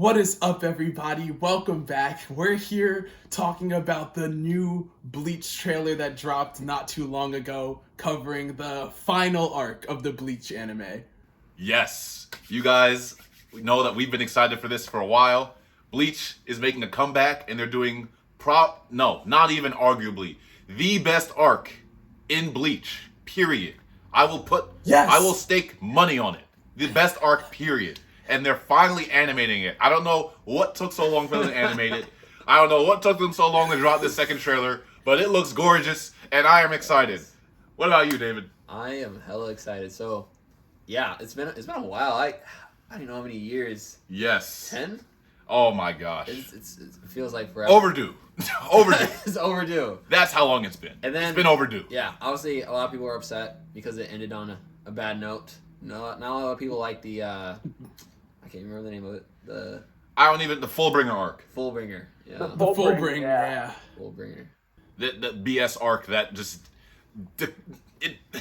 What is up, everybody? Welcome back. We're here talking about the new Bleach trailer that dropped not too long ago, covering the final arc of the Bleach anime. Yes, you guys know that we've been excited for this for a while. Bleach is making a comeback, and they're doing not even arguably, the best arc in Bleach, period. I will stake money on it. The best arc, period. And they're finally animating it. I don't know what took so long for them to animate it. I don't know what took them so long to drop this second trailer, but it looks gorgeous, and I am excited. What about you, David? I am hella excited. So, yeah, it's been a while. I don't know how many years. Yes. 10? Oh my gosh. It feels like forever. Overdue. Overdue. It's overdue. That's how long it's been. And then it's been overdue. Yeah, obviously a lot of people were upset because it ended on a bad note. Not a lot of people like the I can't remember the name of it. The Fullbringer arc. Fullbringer. Yeah. The Fullbringer, yeah. Fullbringer. The BS arc that just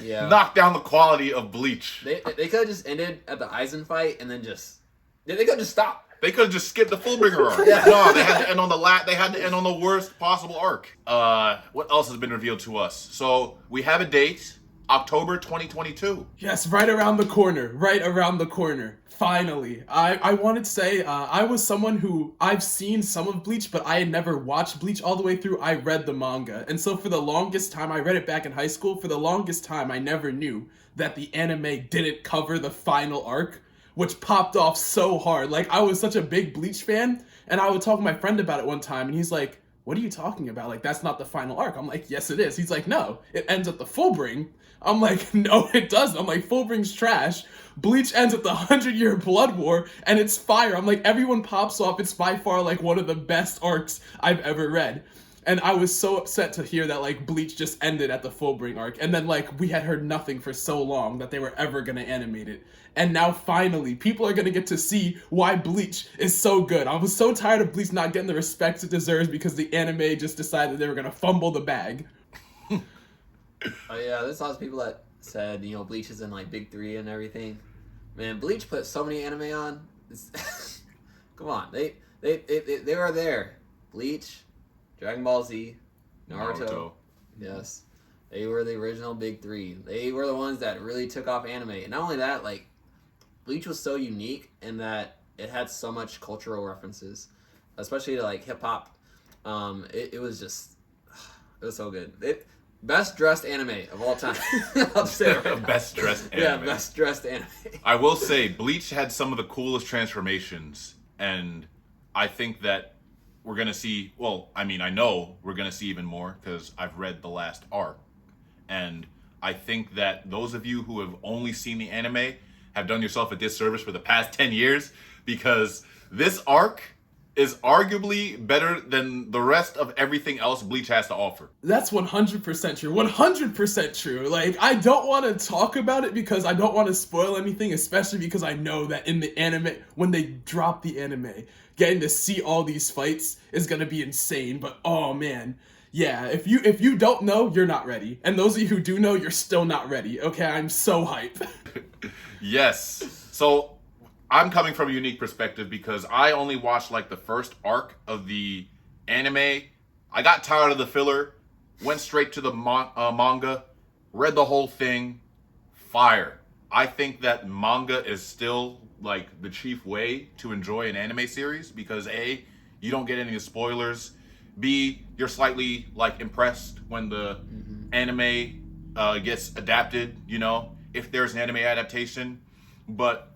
knocked down the quality of Bleach. They could have just ended at the Aizen fight and then they could have just stopped. They could have just skipped the Fullbringer arc. Yeah. No, they had to end on they had to end on the worst possible arc. What else has been revealed to us? So we have a date, October 2022. Yes, right around the corner. Finally. I wanted to say, I was someone who, I've seen some of Bleach, but I had never watched Bleach all the way through. I read the manga. And so for the longest time, I read it back in high school. For the longest time, I never knew that the anime didn't cover the final arc, which popped off so hard. Like, I was such a big Bleach fan, and I would talk to my friend about it one time, and he's like, what are you talking about? Like, that's not the final arc. I'm like, yes, it is. He's like, no, it ends at the Fullbring. I'm like, no, it doesn't. I'm like, Fullbring's trash. Bleach ends at the 100-year Blood War, and it's fire. I'm like, everyone pops off. It's by far, like, one of the best arcs I've ever read. And I was so upset to hear that, like, Bleach just ended at the Fullbring arc. And then, like, we had heard nothing for so long that they were ever going to animate it. And now, finally, people are going to get to see why Bleach is so good. I was so tired of Bleach not getting the respect it deserves because the anime just decided they were going to fumble the bag. Oh yeah, there's lots of people that said, Bleach is in like Big 3 and everything. Man, Bleach put so many anime on. Come on, they were there. Bleach, Dragon Ball Z, Naruto. Yes, they were the original Big 3. They were the ones that really took off anime. And not only that, like, Bleach was so unique in that it had so much cultural references, especially to like hip hop. It was so good. Best dressed anime of all time. I'll just say it right now. Best dressed anime. Yeah, best dressed anime. I will say, Bleach had some of the coolest transformations, and I think that we're going to see, I know we're going to see even more, because I've read the last arc, and I think that those of you who have only seen the anime have done yourself a disservice for the past 10 years, because this arc is arguably better than the rest of everything else Bleach has to offer. That's 100% true. 100% true. Like, I don't want to talk about it because I don't want to spoil anything, especially because I know that in the anime, when they drop the anime, getting to see all these fights is going to be insane. But, oh man, yeah, if you don't know, you're not ready. And those of you who do know, you're still not ready. Okay, I'm so hyped. Yes. So I'm coming from a unique perspective because I only watched like the first arc of the anime. I got tired of the filler, went straight to the manga, read the whole thing. Fire. I think that manga is still like the chief way to enjoy an anime series because A, you don't get any spoilers. B, you're slightly like impressed when the anime gets adapted, if there's an anime adaptation. But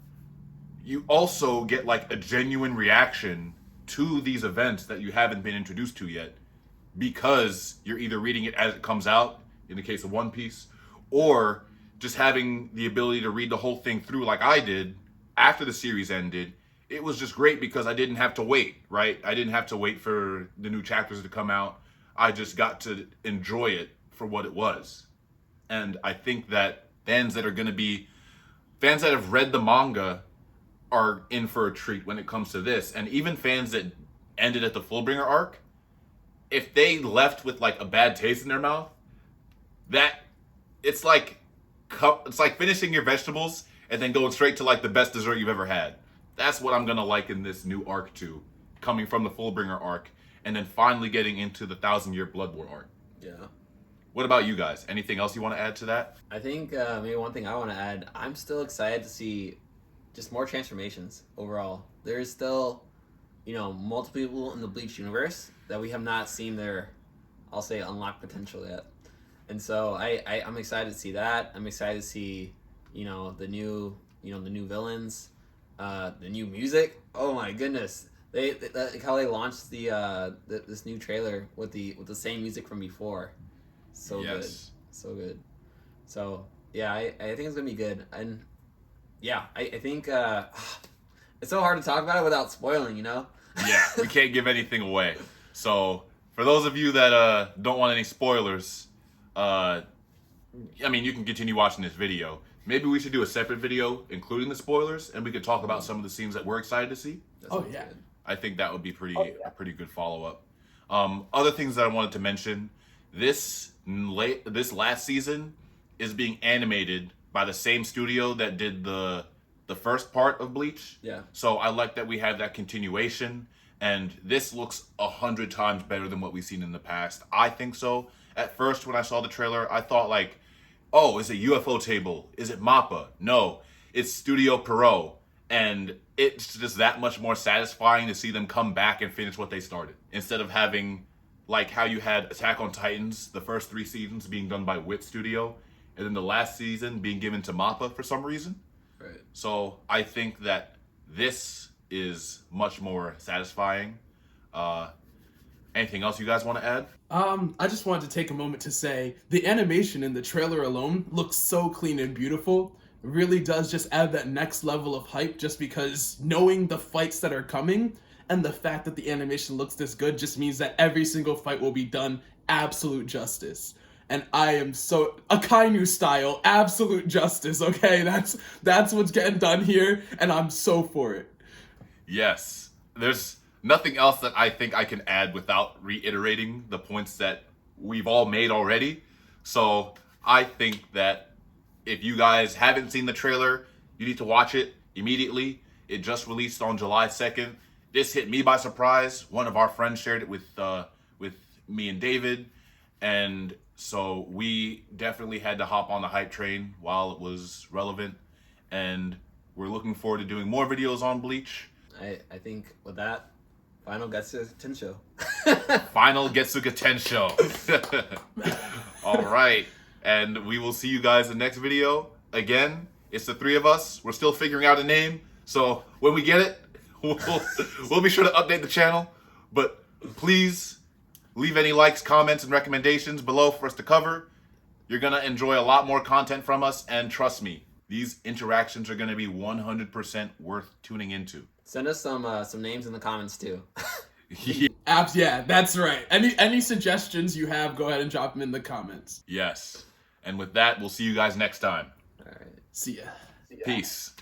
you also get like a genuine reaction to these events that you haven't been introduced to yet because you're either reading it as it comes out, in the case of One Piece, or just having the ability to read the whole thing through like I did after the series ended. It was just great because I didn't have to wait, right? I didn't have to wait for the new chapters to come out. I just got to enjoy it for what it was. And I think that fans that have read the manga are in for a treat when it comes to this. And even fans that ended at the Fullbringer arc, if they left with like a bad taste in their mouth, that it's like finishing your vegetables and then going straight to like the best dessert you've ever had. That's what I'm gonna like in this new arc too, coming from the Fullbringer arc, and then finally getting into the 1,000-year Blood War arc. Yeah. What about you guys? Anything else you want to add to that? I think maybe one thing I want to add, I'm still excited to see just more transformations overall. There's still, multiple people in the Bleach universe that we have not seen their, I'll say, unlocked potential yet. And so I'm excited to see that. I'm excited to see, the new villains, the new music. Oh my goodness. They like how they launched this new trailer with the same music from before. So good. So good. So yeah, I think it's gonna be good. And yeah, I think it's so hard to talk about it without spoiling, Yeah, we can't give anything away. So for those of you that don't want any spoilers, I mean, you can continue watching this video. Maybe we should do a separate video including the spoilers, and we could talk about some of the scenes that we're excited to see. Oh yeah. Good. I think that would be a pretty good follow-up. Other things that I wanted to mention, this last season is being animated by the same studio that did the first part of Bleach. Yeah. So I like that we have that continuation, and this looks 100 times better than what we've seen in the past. I think so. At first, when I saw the trailer, I thought like, oh, is it UFO Table? Is it MAPPA? No, it's Studio Pierrot. And it's just that much more satisfying to see them come back and finish what they started. Instead of having, like how you had Attack on Titans, the first 3 seasons being done by Wit Studio, and then the last season being given to MAPPA for some reason. Right. So I think that this is much more satisfying. Anything else you guys want to add? I just wanted to take a moment to say the animation in the trailer alone looks so clean and beautiful. It really does just add that next level of hype, just because knowing the fights that are coming and the fact that the animation looks this good just means that every single fight will be done absolute justice. And I am so Akainu style, absolute justice, okay? That's what's getting done here, and I'm so for it. Yes. There's nothing else that I think I can add without reiterating the points that we've all made already. So I think that if you guys haven't seen the trailer, you need to watch it immediately. It just released on July 2nd. This hit me by surprise. One of our friends shared it with me and David. And so we definitely had to hop on the hype train while it was relevant. And we're looking forward to doing more videos on Bleach. I think with that, Final Getsu Tensho. Final Getsuga Tensho. All right. And we will see you guys in the next video. Again, it's the 3 of us. We're still figuring out a name. So when we get it, we'll be sure to update the channel. But please leave any likes, comments, and recommendations below for us to cover. You're going to enjoy a lot more content from us. And trust me, these interactions are going to be 100% worth tuning into. Send us some names in the comments too. Yeah, that's right. Any suggestions you have, go ahead and drop them in the comments. Yes. And with that, we'll see you guys next time. All right. See ya. Peace.